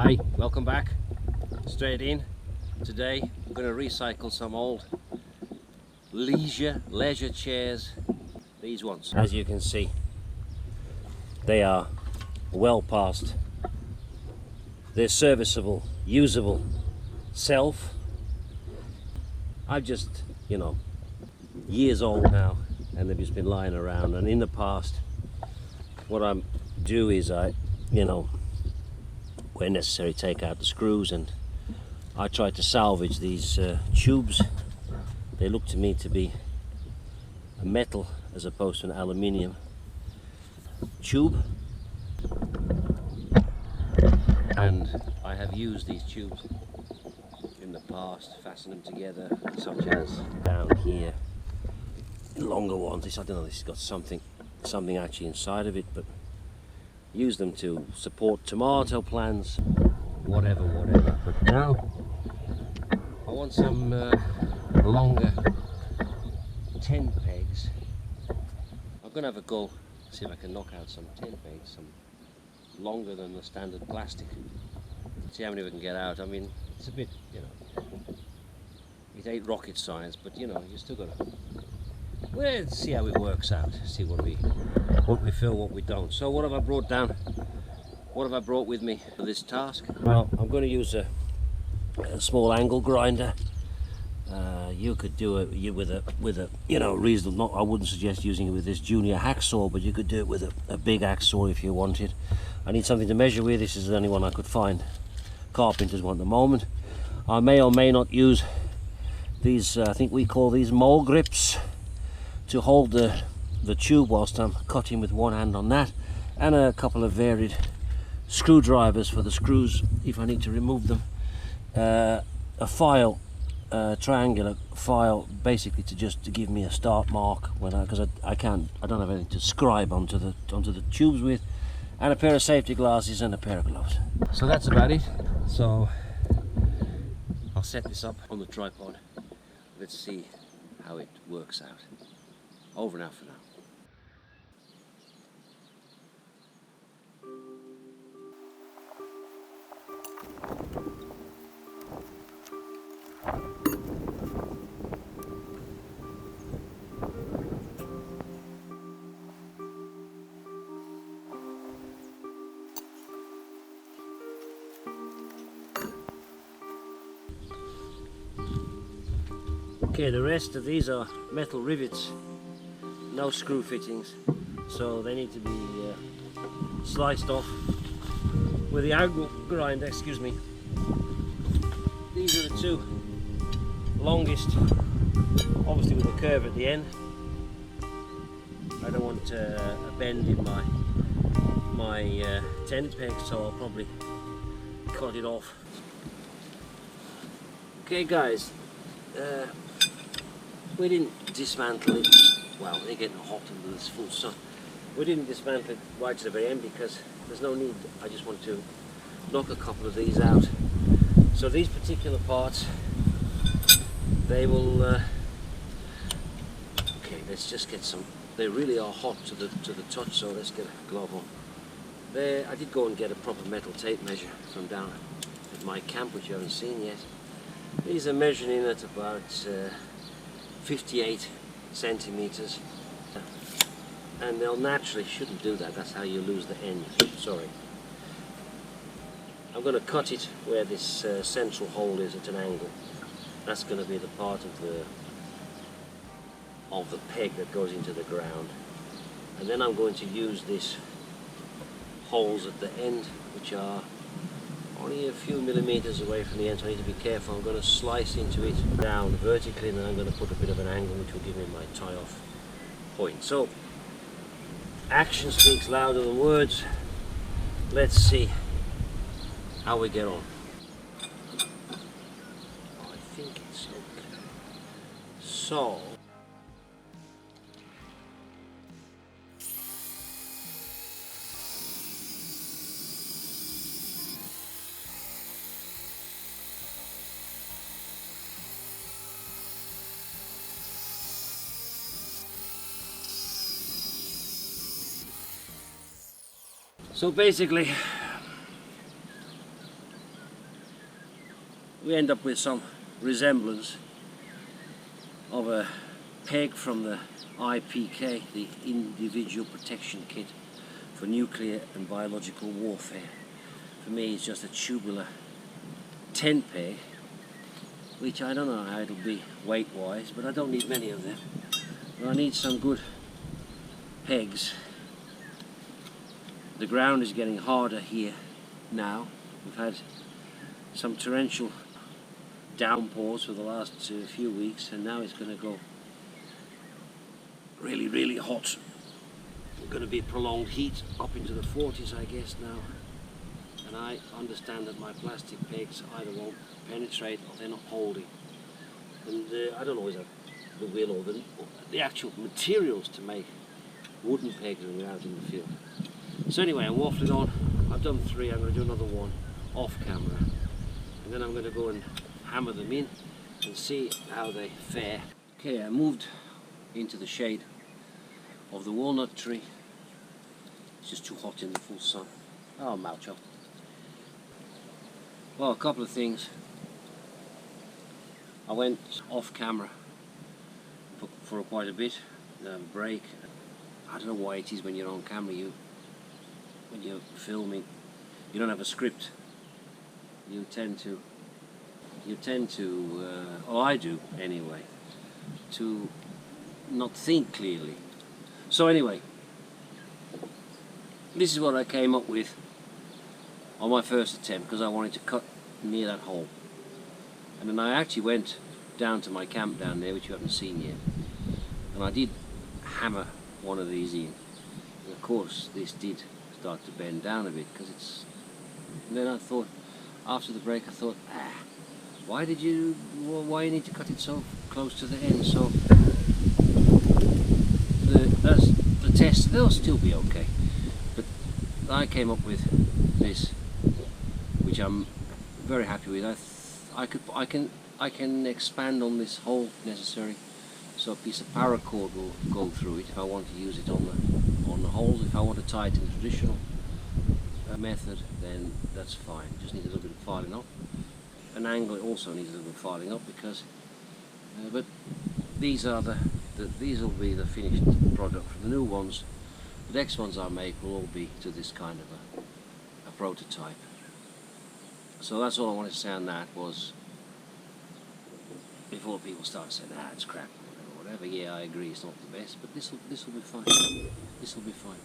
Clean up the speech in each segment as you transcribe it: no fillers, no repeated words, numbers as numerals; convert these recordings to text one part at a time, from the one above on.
Hi, welcome back. Straight in. Today I'm going to recycle some old leisure chairs. These ones, as you can see, they are well past their serviceable, usable self. I've just, years old now, and they've just been lying around. And in the past, what I do is where necessary, take out the screws, and I try to salvage these tubes. They look to me to be a metal as opposed to an aluminium tube, and I have used these tubes in the past, fasten them together, such as down here, longer ones. I don't know, this has got something actually inside of it, but use them to support tomato plants, whatever. But now I want some longer tent pegs. I'm gonna have a go, see if I can knock out some tent pegs, some longer than the standard plastic. See how many we can get out. I mean, it's a bit, it ain't rocket science, but you still gotta, let's see how it works out, see what we fill, what we don't. So what have I brought down? What have I brought with me for this task? Well, I'm going to use a small angle grinder. You could do it with a reasonable. I wouldn't suggest using it with this junior hacksaw, but you could do it with a big hacksaw if you wanted. I need something to measure with. This is the only one I could find. Carpenters one at the moment. I may or may not use these. I think we call these mole grips, to hold the tube whilst I'm cutting with one hand on that, and a couple of varied screwdrivers for the screws if I need to remove them. A file, triangular file, basically to give me a start mark because I don't have anything to scribe onto the tubes with, and a pair of safety glasses and a pair of gloves. So that's about it. So I'll set this up on the tripod. Let's see how it works out. Over now for now. Okay, the rest of these are metal rivets, no screw fittings, so they need to be sliced off with the angle grinder. Excuse me. These are the two longest, obviously with a curve at the end. I don't want a bend in my tent peg, so I'll probably cut it off. Okay guys, we didn't dismantle it. Well, they're getting hot under this full sun. We didn't dismantle it right to the very end because there's no need. I just want to knock a couple of these out. So these particular parts, they will. Okay, let's just get some. They really are hot to the touch. So let's get a glove on. There, I did go and get a proper metal tape measure from down at my camp, which you haven't seen yet. These are measuring at about 58 centimeters, and they'll naturally shouldn't do that. That's how you lose the end. Sorry. I'm going to cut it where this central hole is at an angle. That's going to be the part of the peg that goes into the ground, and then I'm going to use these holes at the end, which are only a few millimeters away from the end, so I need to be careful. I'm going to slice into it down vertically, and then I'm going to put a bit of an angle which will give me my tie-off point. So, action speaks louder than words. Let's see how we get on. I think it's okay. So, basically, we end up with some resemblance of a peg from the IPK, the Individual Protection Kit for Nuclear and Biological Warfare. For me it's just a tubular tent peg, which I don't know how it'll be weight wise, but I don't need many of them. But I need some good pegs. The ground is getting harder here now. We've had some torrential downpours for the last few weeks, and now it's going to go really, really hot. It's going to be prolonged heat up into the 40s, I guess, now. And I understand that my plastic pegs either won't penetrate or they're not holding. And I don't know, is that the will or the actual materials to make wooden pegs when we're out in the field. So anyway, I'm waffling on. I've done 3, I'm going to do another one off camera. And then I'm going to go and hammer them in and see how they fare. Okay, I moved into the shade of the walnut tree. It's just too hot in the full sun. Oh, Maucho. Well, a couple of things. I went off camera for quite a bit, break. I don't know why it is when you're on camera, when you're filming, you don't have a script. You tend to, or I do anyway, to not think clearly. So anyway, this is what I came up with on my first attempt, because I wanted to cut near that hole. And then I actually went down to my camp down there, which you haven't seen yet, and I did hammer one of these in. And of course this did start to bend down a bit, because it's... And then I thought, after the break, I thought, why you need to cut it so close to the end? So the test, they'll still be okay. But I came up with this, which I'm very happy with. I can expand on this hole if necessary, so a piece of paracord will go through it if I want to use it on the holes. If I want to tie it in the traditional method, then that's fine. Just need a little bit of filing up. An angle also needs a little bit of filing up, because but these are these will be the finished product. For the new ones, the next ones I make will all be to this kind of a prototype. So that's all I wanted to say on that, was before people start saying, it's crap or whatever. Yeah, I agree, it's not the best, but this will be fine. This will be fine.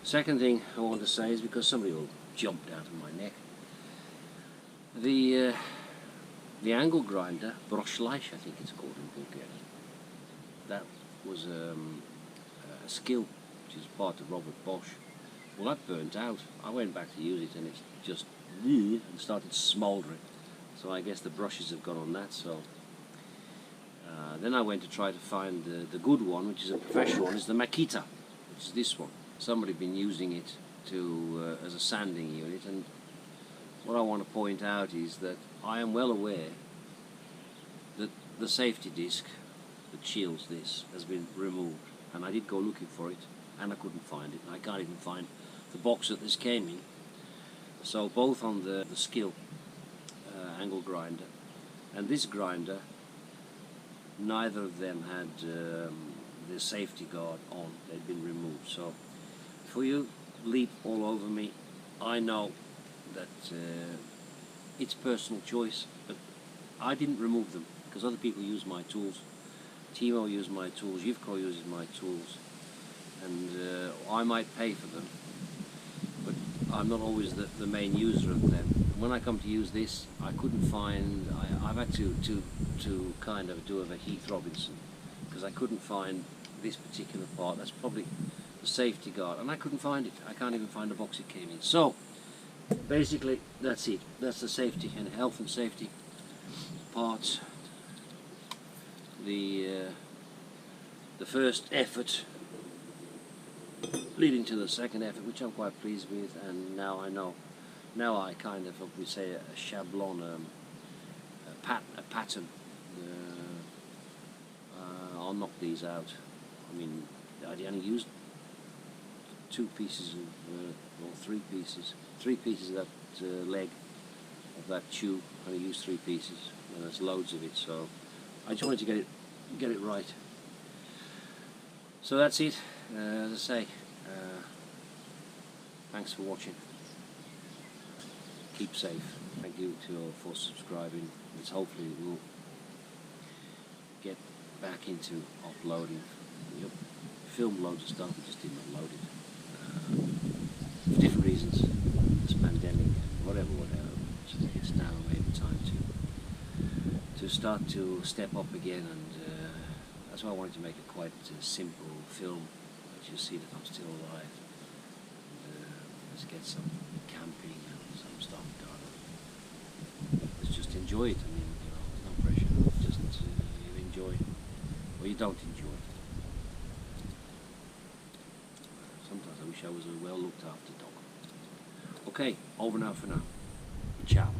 Second thing I want to say is, because somebody will jump down to my neck, the angle grinder, Broschleich, I think it's called in Bulgaria. That was a skill which is part of Robert Bosch. Well, that burnt out. I went back to use it and it just and started smouldering. So I guess the brushes have gone on that. So then I went to try to find the good one, which is a professional one, is the Makita, which is this one. Somebody been using it to as a sanding unit, and what I want to point out is that I am well aware that the safety disc that shields this has been removed, and I did go looking for it and I couldn't find it. I can't even find the box that this came in. So both on the skill angle grinder and this grinder, neither of them had the safety guard on. They'd been removed. So before you leap all over me, I know that it's personal choice, but I didn't remove them because other people use my tools. Timo used my tools, Yivko uses my tools, and I might pay for them, but I'm not always the main user of them. When I come to use this, I couldn't find, I've had to kind of do a Heath Robinson, because I couldn't find this particular part. That's probably the safety guard, and I couldn't find it. I can't even find the box it came in. So basically that's it. That's the safety and health and safety parts. The first effort leading to the second effort, which I'm quite pleased with, and now I know. Now I kind of, we say, a shablon, a pattern. I'll knock these out. I mean, I only used 2 pieces of, or 3 pieces of that leg, of that tube. I only used 3 pieces, and there's loads of it, so I just wanted to get it right. So that's it. As I say, thanks for watching. Keep safe. Thank you for subscribing. It's hopefully we'll get back into uploading. We filmed loads of stuff, we just didn't upload it for different reasons. This pandemic, whatever. So it's now maybe time to start to step up again, and that's why I wanted to make a quite simple film. As you see that I'm still alive. Let's get some camping and some stuff done. Let's just enjoy it. I mean, there's no pressure. Just you enjoy it, or you don't enjoy it. Sometimes I wish I was a well looked after dog. Okay, over now for now. Ciao.